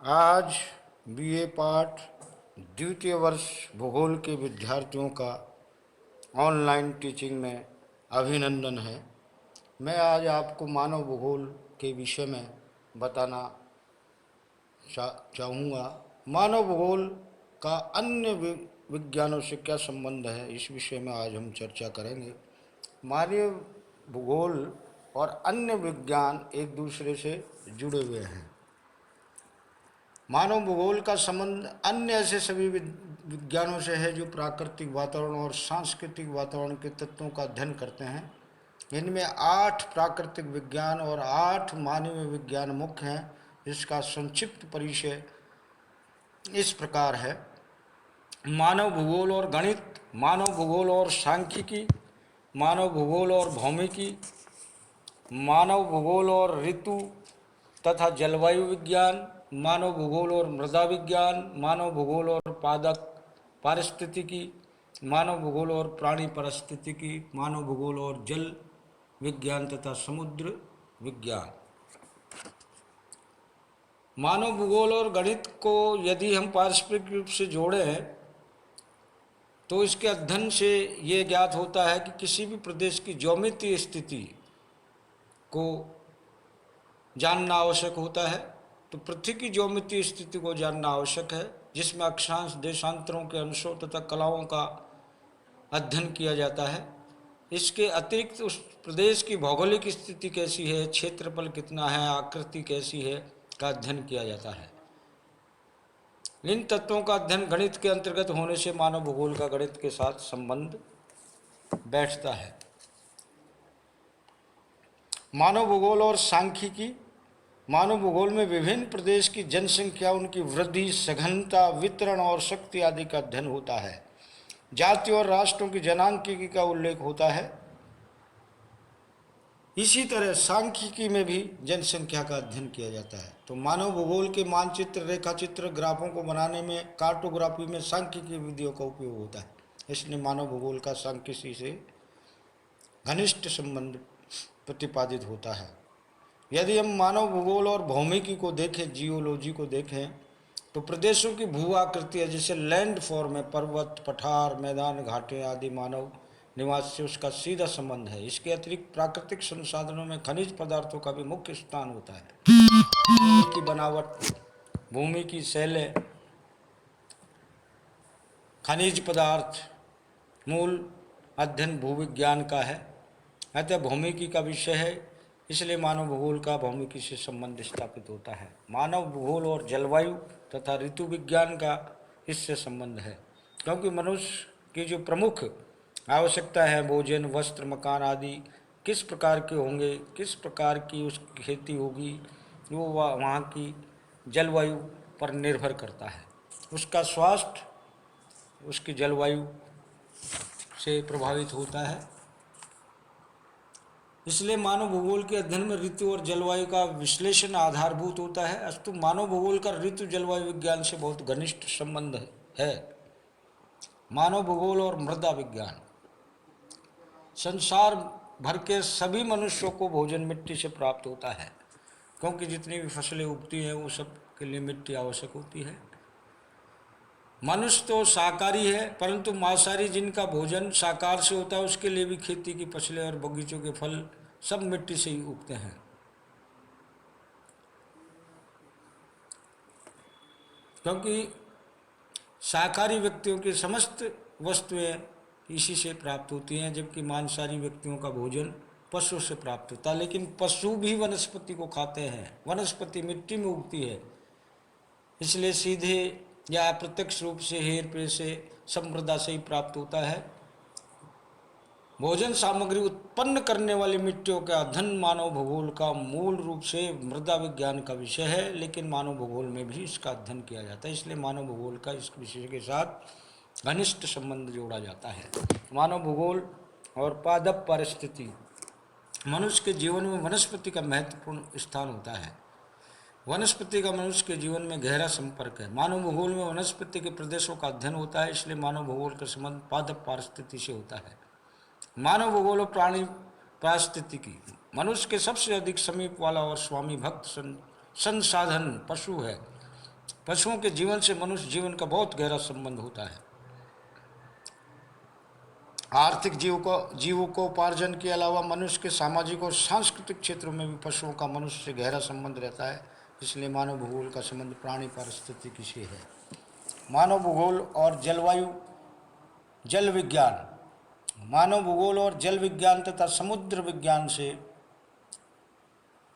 आज बीए पाठ द्वितीय वर्ष भूगोल के विद्यार्थियों का ऑनलाइन टीचिंग में अभिनंदन है। मैं आज आपको मानव भूगोल के विषय में बताना चाहूँगा। मानव भूगोल का अन्य विज्ञानों से क्या संबंध है, इस विषय में आज हम चर्चा करेंगे। मानव भूगोल और अन्य विज्ञान एक दूसरे से जुड़े हुए हैं। मानव भूगोल का संबंध अन्य ऐसे सभी विज्ञानों से है जो प्राकृतिक वातावरण और सांस्कृतिक वातावरण के तत्वों का अध्ययन करते हैं। इनमें 8 प्राकृतिक विज्ञान और 8 मानवीय विज्ञान मुख्य हैं, जिसका संक्षिप्त परिचय इस प्रकार है। मानव भूगोल और गणित, मानव भूगोल और सांख्यिकी, मानव भूगोल और भौमिकी, मानव भूगोल और ऋतु तथा जलवायु विज्ञान, मानव भूगोल और मृदा विज्ञान, मानव भूगोल और पादप पारिस्थितिकी, मानव भूगोल और प्राणी पारिस्थितिकी, मानव भूगोल और जल विज्ञान तथा समुद्र विज्ञान। मानव भूगोल और गणित को यदि हम पारस्परिक रूप से जोड़ें तो इसके अध्ययन से ये ज्ञात होता है कि किसी भी प्रदेश की ज्योमेत्रीय स्थिति को जानना आवश्यक होता है। तो पृथ्वी की ज्योमेत्रीय स्थिति को जानना आवश्यक है, जिसमें अक्षांश, देशांतरों के अंशों तथा कलाओं का अध्ययन किया जाता है। इसके अतिरिक्त उस प्रदेश की भौगोलिक स्थिति कैसी है, क्षेत्रफल कितना है, आकृति कैसी है का अध्ययन किया जाता है। इन तत्वों का अध्ययन गणित के अंतर्गत होने से मानव भूगोल का गणित के साथ संबंध बैठता है। मानव भूगोल और सांख्यिकी। मानव भूगोल में विभिन्न प्रदेश की जनसंख्या, उनकी वृद्धि, सघनता, वितरण और शक्ति आदि का अध्ययन होता है। जाति और राष्ट्रों की जनांकिकी का उल्लेख होता है। इसी तरह सांख्यिकी में भी जनसंख्या का अध्ययन किया जाता है। तो मानव भूगोल के मानचित्र, रेखाचित्र, ग्राफों को बनाने में, कार्टोग्राफी में सांख्यिकी विधियों का उपयोग होता है। इसलिए मानव भूगोल का सांख्यिकी से घनिष्ठ संबंध प्रतिपादित होता है। यदि हम मानव भूगोल और भौमिकी को देखें, जियोलॉजी को देखें, तो प्रदेशों की भू आकृति जैसे लैंड फॉर्म है, पर्वत, पठार, मैदान, घाटे आदि मानव निवास से उसका सीधा संबंध है। इसके अतिरिक्त प्राकृतिक संसाधनों में खनिज पदार्थों का भी मुख्य स्थान होता है। भूमि की बनावट, भूमि की शैलें, खनिज पदार्थ मूल अध्ययन भूविज्ञान का है। अतः भौमिकी का विषय है, इसलिए मानव भूगोल का भौमिकी से संबंध स्थापित होता है। मानव भूगोल और जलवायु तथा ऋतु विज्ञान का इससे संबंध है, क्योंकि मनुष्य की जो प्रमुख आवश्यकता है, भोजन, वस्त्र, मकान आदि किस प्रकार के होंगे, किस प्रकार की उसकी खेती होगी, वो वहाँ की जलवायु पर निर्भर करता है। उसका स्वास्थ्य उसकी जलवायु से प्रभावित होता है। इसलिए मानव भूगोल के अध्ययन में ऋतु और जलवायु का विश्लेषण आधारभूत होता है। अस्तु मानव भूगोल का ऋतु जलवायु विज्ञान से बहुत घनिष्ठ संबंध है। मानव भूगोल और मृदा विज्ञान। संसार भर के सभी मनुष्यों को भोजन मिट्टी से प्राप्त होता है, क्योंकि जितनी भी फसलें उगती हैं वो सब के लिए मिट्टी आवश्यक होती है। मनुष्य तो शाकाहारी है, परंतु मांसाहारी जिनका भोजन शाकाहार से होता है, उसके लिए भी खेती की फसलें और बगीचों के फल सब मिट्टी से ही उगते हैं। क्योंकि शाकाहारी व्यक्तियों की समस्त वस्तुएं इसी से प्राप्त होती हैं, जबकि मांसाहारी व्यक्तियों का भोजन पशु से प्राप्त होता है। लेकिन पशु भी वनस्पति को खाते हैं। वनस्पति मिट्टी में उगती है, इसलिए सीधे या अप्रत्यक्ष रूप से हेर फेर से सब मृदा से ही प्राप्त होता है। भोजन सामग्री उत्पन्न करने वाली मिट्टियों का अध्ययन मानव भूगोल का मूल रूप से मृदा विज्ञान का विषय है, लेकिन मानव भूगोल में भी इसका अध्ययन किया जाता है। इसलिए मानव भूगोल का इस विषय के साथ घनिष्ठ संबंध जोड़ा जाता है। मानव भूगोल और पादप परिस्थिति। मनुष्य के जीवन में वनस्पति का महत्वपूर्ण स्थान होता है। वनस्पति का मनुष्य के जीवन में गहरा संपर्क है। मानव भूगोल में वनस्पति के प्रदेशों का अध्ययन होता है, इसलिए मानव भूगोल का संबंध पादप पारिस्थिति से होता है। मानव भूगोल और प्राणी पारिस्थितिकी। मनुष्य के सबसे अधिक समीप वाला और स्वामी भक्त संसाधन पशु है। पशुओं के जीवन से मनुष्य जीवन का बहुत गहरा संबंध होता है। आर्थिक जीवोपार्जन के अलावा मनुष्य के सामाजिक और सांस्कृतिक क्षेत्रों में भी पशुओं का मनुष्य से गहरा संबंध रहता है। इसलिए मानव भूगोल का संबंध प्राणी पारिस्थितिकी से है। मानव भूगोल और जलवायु जल विज्ञान। मानव भूगोल और जल विज्ञान तथा समुद्र विज्ञान से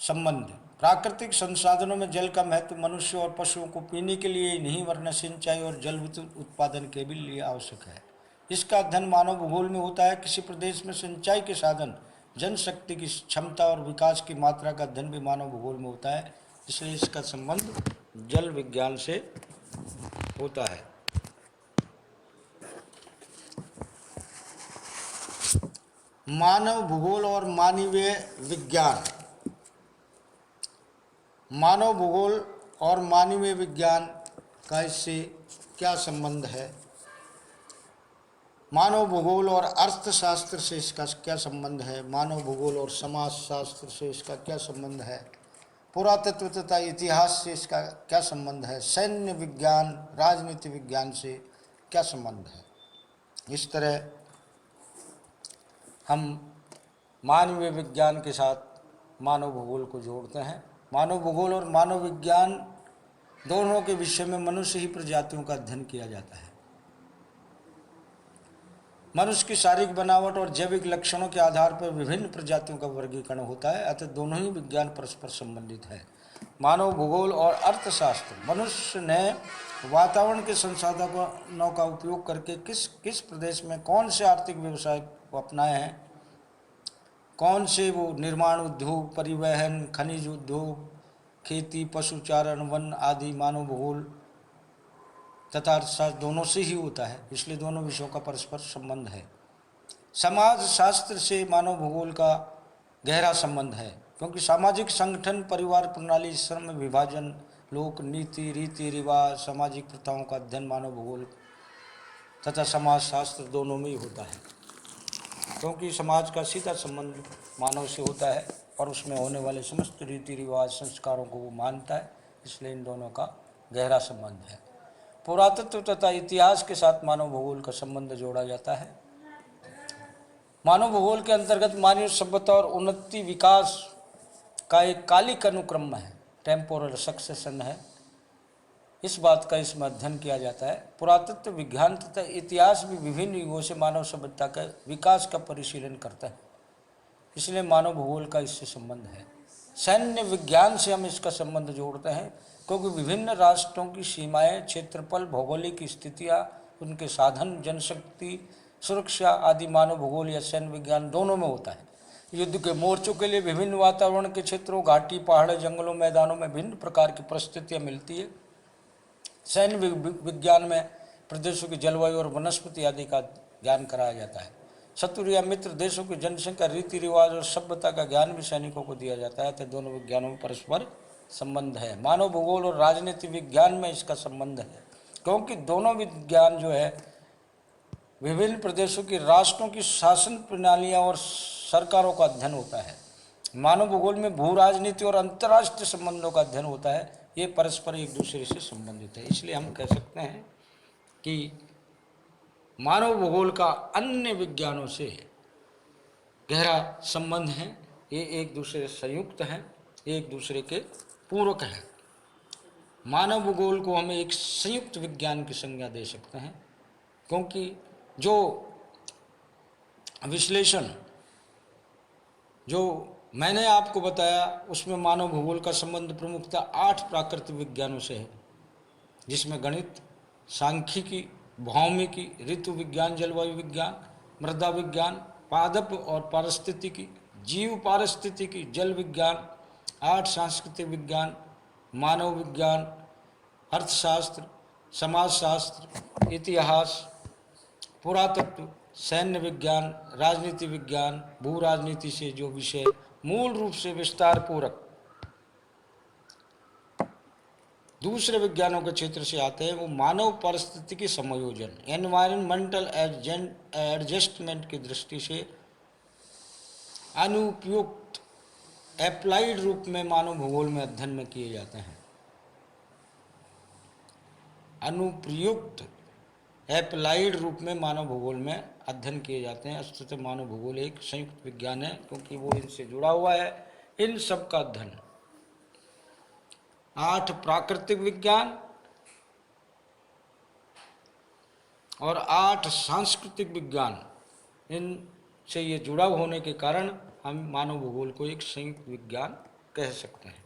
संबंध। प्राकृतिक संसाधनों में जल का महत्व मनुष्य और पशुओं को पीने के लिए ही नहीं वरन सिंचाई और जल विद्युत उत्पादन के भी लिए आवश्यक है। इसका अध्ययन मानव भूगोल में होता है। किसी प्रदेश में सिंचाई के साधन, जनशक्ति की क्षमता और विकास की मात्रा का अध्ययन भी मानव भूगोल में होता है। इसलिए इसका संबंध जल विज्ञान से होता है। मानव भूगोल और मानवीय विज्ञान। मानव भूगोल और मानवीय विज्ञान का इससे क्या संबंध है? मानव भूगोल और अर्थशास्त्र से इसका क्या संबंध है? मानव भूगोल और समाजशास्त्र से इसका क्या संबंध है? पुरातत्व तथा इतिहास से इसका क्या संबंध है? सैन्य विज्ञान, राजनीति विज्ञान से क्या संबंध है? इस तरह हम मानवीय विज्ञान के साथ मानव भूगोल को जोड़ते हैं। मानव भूगोल और मानव विज्ञान दोनों के विषय में मनुष्य ही प्रजातियों का अध्ययन किया जाता है। मनुष्य की शारीरिक बनावट और जैविक लक्षणों के आधार पर विभिन्न प्रजातियों का वर्गीकरण होता है, अतः दोनों ही विज्ञान परस्पर संबंधित है। मानव भूगोल और अर्थशास्त्र। मनुष्य ने वातावरण के संसाधनों का उपयोग करके किस प्रदेश में कौन से आर्थिक व्यवसाय को अपनाए हैं, कौन से वो निर्माण उद्योग, परिवहन, खनिज उद्योग, खेती, पशुचारण, वन आदि मानव भूगोल तथा अर्थशास्त्र दोनों से ही होता है। इसलिए दोनों विषयों का परस्पर संबंध है। समाज शास्त्र से मानव भूगोल का गहरा संबंध है, क्योंकि सामाजिक संगठन, परिवार प्रणाली, श्रम विभाजन, लोक नीति, रीति रिवाज, सामाजिक प्रथाओं का अध्ययन मानव भूगोल तथा समाज शास्त्र दोनों में ही होता है। क्योंकि समाज का सीधा संबंध मानव से होता है और उसमें होने वाले समस्त रीति रिवाज, संस्कारों को वो मानता है, इसलिए इन दोनों का गहरा संबंध है। पुरातत्व तथा इतिहास के साथ मानव भूगोल का संबंध जोड़ा जाता है। मानव भूगोल के अंतर्गत मानव सभ्यता और उन्नति विकास का एक कालिक अनुक्रम है, टेम्पोरल सक्सेशन है। इस बात का इसमें अध्ययन किया जाता है। पुरातत्व विज्ञान तथा इतिहास भी विभिन्न युगों से मानव सभ्यता के विकास का परिशीलन करता है, इसलिए मानव भूगोल का इससे संबंध है। सैन्य विज्ञान से हम इसका संबंध जोड़ते हैं, क्योंकि विभिन्न राष्ट्रों की सीमाएं, क्षेत्रफल, भौगोलिक स्थितियाँ, उनके साधन, जनशक्ति, सुरक्षा आदि मानव भूगोल या सैन्य विज्ञान दोनों में होता है। युद्ध के मोर्चों के लिए विभिन्न वातावरण के क्षेत्रों, घाटी, पहाड़, जंगलों, मैदानों में भिन्न प्रकार की परिस्थितियाँ मिलती है। सैन्य विज्ञान में प्रदेशों की जलवायु और वनस्पति आदि का ज्ञान कराया जाता है। शत्रु या मित्र देशों की जनसंख्या, रीति रिवाज और सभ्यता का ज्ञान भी सैनिकों को दिया जाता है, तो दोनों विज्ञानों में परस्पर संबंध है। मानव भूगोल और राजनीति विज्ञान में इसका संबंध है, क्योंकि दोनों विज्ञान जो है विभिन्न प्रदेशों की राष्ट्रों की शासन प्रणालियाँ और सरकारों का अध्ययन होता है। मानव भूगोल में भू राजनीति और अंतर्राष्ट्रीय संबंधों का अध्ययन होता है। ये परस्पर एक दूसरे से संबंधित है। इसलिए हम कह सकते हैं कि मानव भूगोल का अन्य विज्ञानों से गहरा संबंध है। ये एक दूसरे से संयुक्त हैं, एक दूसरे के पूरक हैं। मानव भूगोल को हम एक संयुक्त विज्ञान की संज्ञा दे सकते हैं, क्योंकि जो विश्लेषण जो मैंने आपको बताया उसमें मानव भूगोल का संबंध प्रमुखतः 8 प्राकृतिक विज्ञानों से है, जिसमें गणित, सांख्यिकी, भौमिकी, ऋतु विज्ञान, जलवायु विज्ञान, मृदा विज्ञान, पादप और पारिस्थितिकी, जीव पारिस्थितिकी, जल विज्ञान, 8 सांस्कृतिक विज्ञान, मानव विज्ञान, अर्थशास्त्र, समाजशास्त्र, इतिहास, पुरातत्व, सैन्य विज्ञान, राजनीति विज्ञान, भू राजनीति से जो विषय मूल रूप से विस्तार पूर्वक दूसरे विज्ञानों के क्षेत्र से आते हैं, वो मानव परिस्थितिकी समायोजन, एनवायरमेंटल एडजस्टमेंट की दृष्टि से अनुपयुक्त एप्लाइड रूप में मानव भूगोल में अध्ययन में किए जाते हैं। अनुप्रयुक्त एप्लाइड रूप में मानव भूगोल में अध्ययन किए जाते हैं। वस्तुतः मानव भूगोल एक संयुक्त विज्ञान है, क्योंकि वो इनसे जुड़ा हुआ है। इन सब का अध्ययन 8 प्राकृतिक विज्ञान और 8 सांस्कृतिक विज्ञान, इनसे ये जुड़ा होने के कारण हम मानव भूगोल को एक संयुक्त विज्ञान कह सकते हैं।